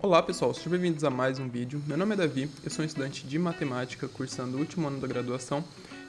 Olá pessoal, sejam bem-vindos a mais um vídeo. Meu nome é Davi, eu sou um estudante de matemática cursando o último ano da graduação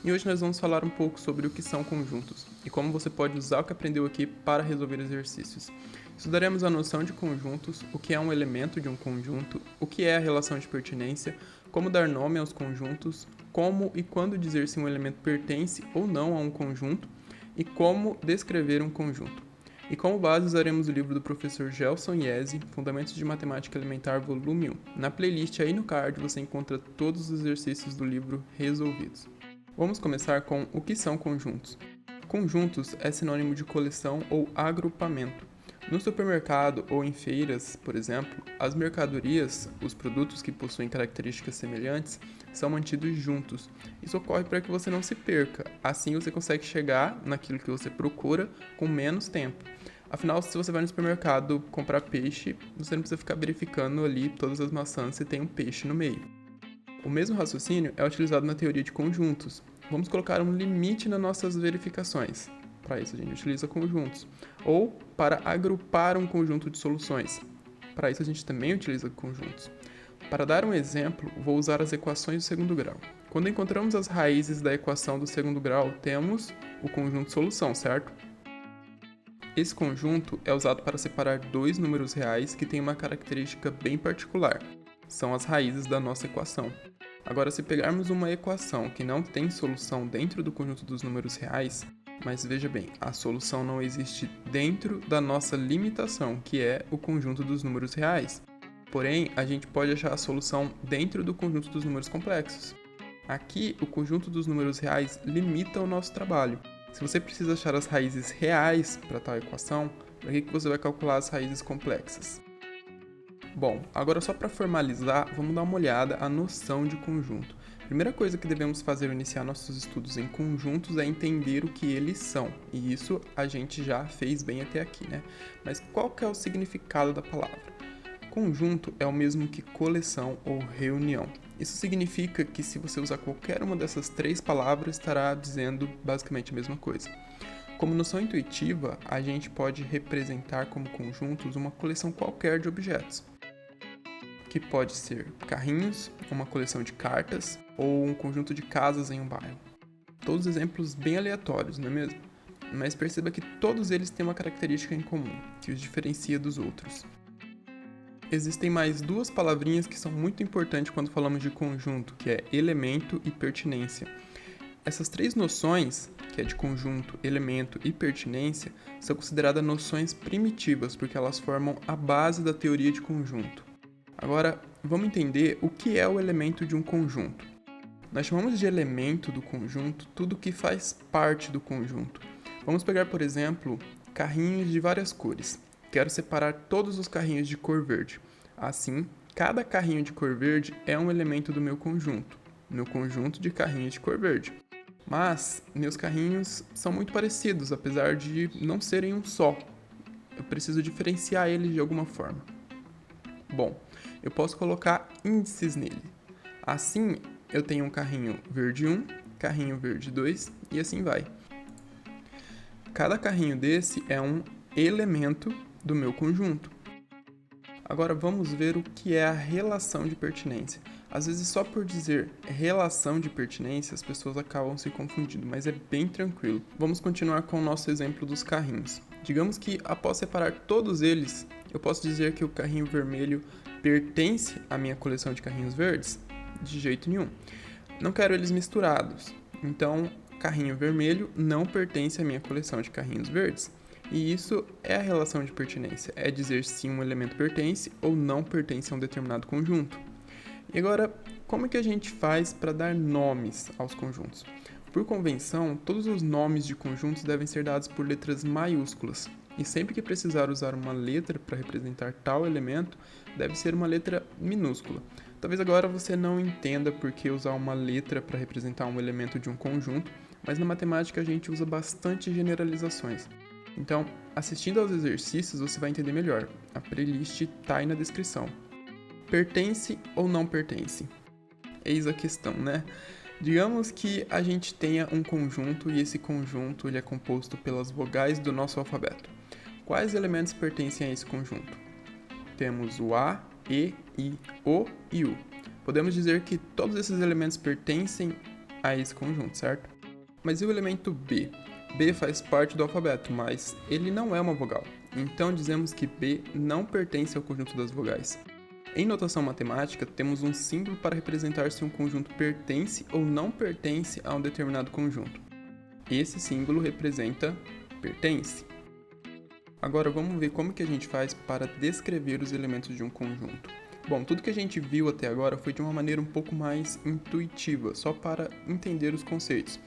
e hoje nós vamos falar um pouco sobre o que são conjuntos e como você pode usar o que aprendeu aqui para resolver exercícios. Estudaremos a noção de conjuntos, o que é um elemento de um conjunto, o que é a relação de pertinência, como dar nome aos conjuntos, como e quando dizer se um elemento pertence ou não a um conjunto e como descrever um conjunto. E como base usaremos o livro do professor Gelson Iese, Fundamentos de Matemática Elementar, volume 1. Na playlist aí no card você encontra todos os exercícios do livro resolvidos. Vamos começar com o que são conjuntos. Conjuntos é sinônimo de coleção ou agrupamento. No supermercado ou em feiras, por exemplo, as mercadorias, os produtos que possuem características semelhantes, são mantidos juntos. Isso ocorre para que você não se perca, assim você consegue chegar naquilo que você procura com menos tempo. Afinal, se você vai no supermercado comprar peixe, você não precisa ficar verificando ali todas as maçãs se tem um peixe no meio. O mesmo raciocínio é utilizado na teoria de conjuntos. Vamos colocar um limite nas nossas verificações. Para isso a gente utiliza conjuntos. Ou para agrupar um conjunto de soluções. Para isso a gente também utiliza conjuntos. Para dar um exemplo, vou usar as equações do segundo grau. Quando encontramos as raízes da equação do segundo grau, temos o conjunto solução, certo? Esse conjunto é usado para separar dois números reais que têm uma característica bem particular. São as raízes da nossa equação. Agora, se pegarmos uma equação que não tem solução dentro do conjunto dos números reais, mas veja bem, a solução não existe dentro da nossa limitação, que é o conjunto dos números reais. Porém, a gente pode achar a solução dentro do conjunto dos números complexos. Aqui, o conjunto dos números reais limita o nosso trabalho. Se você precisa achar as raízes reais para tal equação, para que você vai calcular as raízes complexas? Bom, agora só para formalizar, vamos dar uma olhada à noção de conjunto. A primeira coisa que devemos fazer ao iniciar nossos estudos em conjuntos é entender o que eles são, e isso a gente já fez bem até aqui, né? Mas qual que é o significado da palavra? Conjunto é o mesmo que coleção ou reunião. Isso significa que se você usar qualquer uma dessas três palavras, estará dizendo basicamente a mesma coisa. Como noção intuitiva, a gente pode representar como conjuntos uma coleção qualquer de objetos, que pode ser carrinhos, uma coleção de cartas ou um conjunto de casas em um bairro. Todos exemplos bem aleatórios, não é mesmo? Mas perceba que todos eles têm uma característica em comum, que os diferencia dos outros. Existem mais duas palavrinhas que são muito importantes quando falamos de conjunto, que é elemento e pertinência. Essas três noções, que é de conjunto, elemento e pertinência, são consideradas noções primitivas, porque elas formam a base da teoria de conjunto. Agora, vamos entender o que é o elemento de um conjunto. Nós chamamos de elemento do conjunto tudo que faz parte do conjunto. Vamos pegar, por exemplo, carrinhos de várias cores. Quero separar todos os carrinhos de cor verde. Assim, cada carrinho de cor verde é um elemento do meu conjunto de carrinhos de cor verde. Mas meus carrinhos são muito parecidos, apesar de não serem um só. Eu preciso diferenciar eles de alguma forma. Bom, eu posso colocar índices nele. Assim, eu tenho um carrinho verde 1, carrinho verde 2 e assim vai. Cada carrinho desse é um elemento do meu conjunto. Agora vamos ver o que é a relação de pertinência. Às vezes só por dizer relação de pertinência as pessoas acabam se confundindo, mas é bem tranquilo. Vamos continuar com o nosso exemplo dos carrinhos. Digamos que após separar todos eles, eu posso dizer que o carrinho vermelho pertence à minha coleção de carrinhos verdes? De jeito nenhum. Não quero eles misturados. Então, carrinho vermelho não pertence à minha coleção de carrinhos verdes. E isso é a relação de pertinência, é dizer se um elemento pertence ou não pertence a um determinado conjunto. E agora, como é que a gente faz para dar nomes aos conjuntos? Por convenção, todos os nomes de conjuntos devem ser dados por letras maiúsculas. E sempre que precisar usar uma letra para representar tal elemento, deve ser uma letra minúscula. Talvez agora você não entenda por que usar uma letra para representar um elemento de um conjunto, mas na matemática a gente usa bastante generalizações. Então, assistindo aos exercícios você vai entender melhor. A playlist está aí na descrição. Pertence ou não pertence? Eis a questão, né? Digamos que a gente tenha um conjunto e esse conjunto ele é composto pelas vogais do nosso alfabeto. Quais elementos pertencem a esse conjunto? Temos o A, E, I, O e U. Podemos dizer que todos esses elementos pertencem a esse conjunto, certo? Mas e o elemento B? B faz parte do alfabeto, mas ele não é uma vogal. Então dizemos que B não pertence ao conjunto das vogais. Em notação matemática, temos um símbolo para representar se um conjunto pertence ou não pertence a um determinado conjunto. Esse símbolo representa pertence. Agora vamos ver como que a gente faz para descrever os elementos de um conjunto. Bom, tudo que a gente viu até agora foi de uma maneira um pouco mais intuitiva, só para entender os conceitos.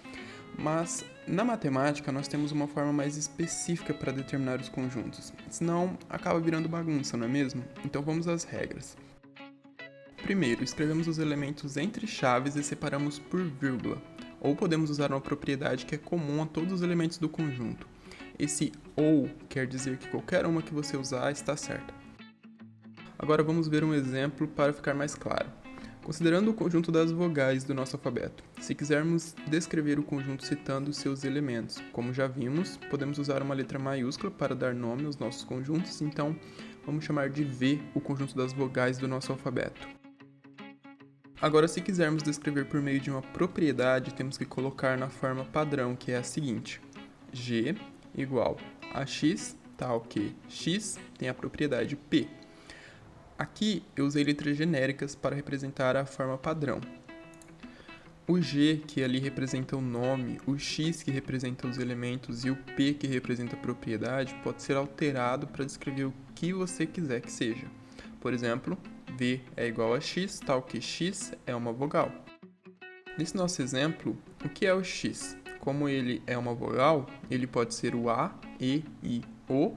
Mas na matemática nós temos uma forma mais específica para determinar os conjuntos, senão acaba virando bagunça, não é mesmo? Então vamos às regras. Primeiro, escrevemos os elementos entre chaves e separamos por vírgula, ou podemos usar uma propriedade que é comum a todos os elementos do conjunto. Esse ou quer dizer que qualquer uma que você usar está certa. Agora vamos ver um exemplo para ficar mais claro. Considerando o conjunto das vogais do nosso alfabeto, se quisermos descrever o conjunto citando seus elementos, como já vimos, podemos usar uma letra maiúscula para dar nome aos nossos conjuntos, então vamos chamar de V o conjunto das vogais do nosso alfabeto. Agora, se quisermos descrever por meio de uma propriedade, temos que colocar na forma padrão, que é a seguinte: G igual a X, tal que X tem a propriedade P. Aqui eu usei letras genéricas para representar a forma padrão. O G, que ali representa o nome, o X, que representa os elementos, e o P, que representa a propriedade, pode ser alterado para descrever o que você quiser que seja. Por exemplo, V é igual a X, tal que X é uma vogal. Nesse nosso exemplo, o que é o X? Como ele é uma vogal, ele pode ser o A, E, I, O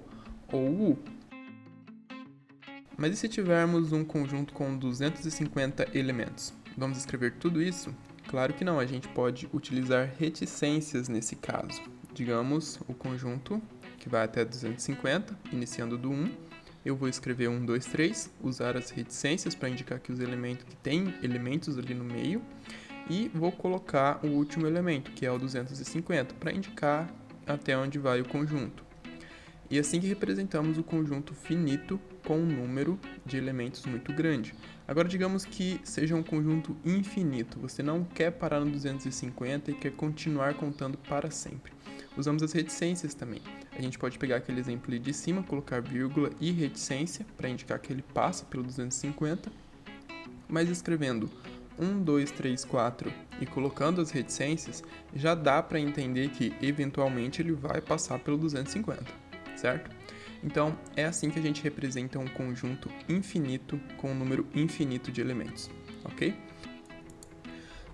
ou o U. Mas e se tivermos um conjunto com 250 elementos? Vamos escrever tudo isso? Claro que não, a gente pode utilizar reticências nesse caso. Digamos o conjunto que vai até 250, iniciando do 1. Eu vou escrever 1, 2, 3, usar as reticências para indicar que os elementos que tem elementos ali no meio. E vou colocar o último elemento, que é o 250, para indicar até onde vai o conjunto. E assim que representamos o conjunto finito com um número de elementos muito grande. Agora digamos que seja um conjunto infinito, você não quer parar no 250 e quer continuar contando para sempre. Usamos as reticências também. A gente pode pegar aquele exemplo ali de cima, colocar vírgula e reticência para indicar que ele passa pelo 250, mas escrevendo 1, 2, 3, 4 e colocando as reticências, já dá para entender que eventualmente ele vai passar pelo 250. Certo? Então, é assim que a gente representa um conjunto infinito com um número infinito de elementos, ok?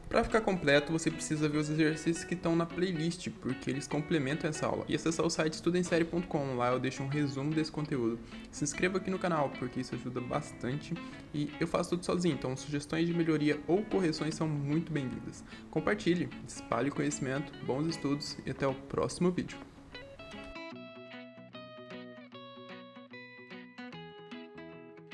Para ficar completo, você precisa ver os exercícios que estão na playlist, porque eles complementam essa aula. E acessar o site estudaemserie.com, lá eu deixo um resumo desse conteúdo. Se inscreva aqui no canal, porque isso ajuda bastante. E eu faço tudo sozinho, então sugestões de melhoria ou correções são muito bem-vindas. Compartilhe, espalhe o conhecimento, bons estudos e até o próximo vídeo.